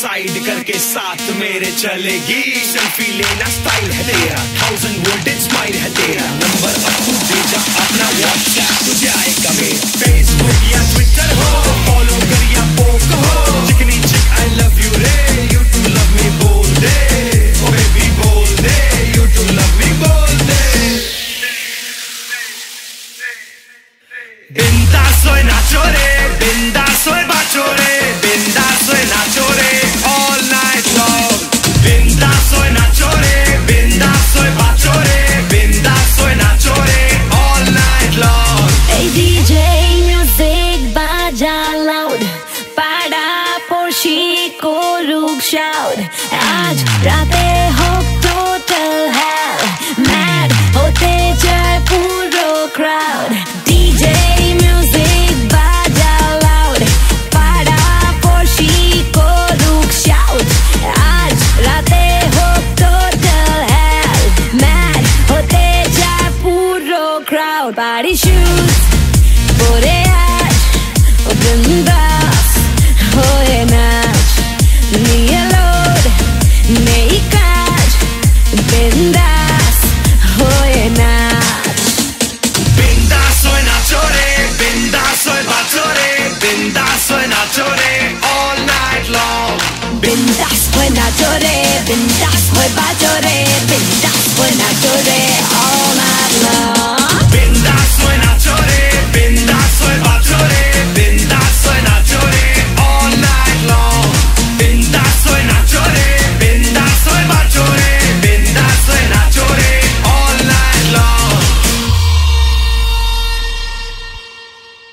Side करके साथ मेरे चलेगी। सेल्फी लेना स्टाइल है तेरा, 1000 वोल्टेज स्माइल है तेरा। नंबर अब तू भेजा अपना, व्हाट्सएप तुझे आएगा मेरा। फेसबुक या ट्विटर हो, फॉलो कर या पोक हो। चिकनी चिक आई लव यू रे, यू टू लव मी बोल दे। ओ बेबी बोल दे, यू टू लव मी बोल दे। Bindazo e nacho re, bindazo e bacio re, bindazo e nacho re, all night long. Bindazo e nacho re, bindazo e bacio re, bindazo e nacho re, all night long. Hey DJ, music baja loud, pada porshi ko look shout. Aaj raate ho total hell, mad hote jaye puro crowd. DJ music baja loud, pada porshi ko look shout. Aaj raate ho total hell, mad hote jaye puro crowd. Party shoes, pure aaj, bindas hoye nach. Nahi load, nahi catch, bindas.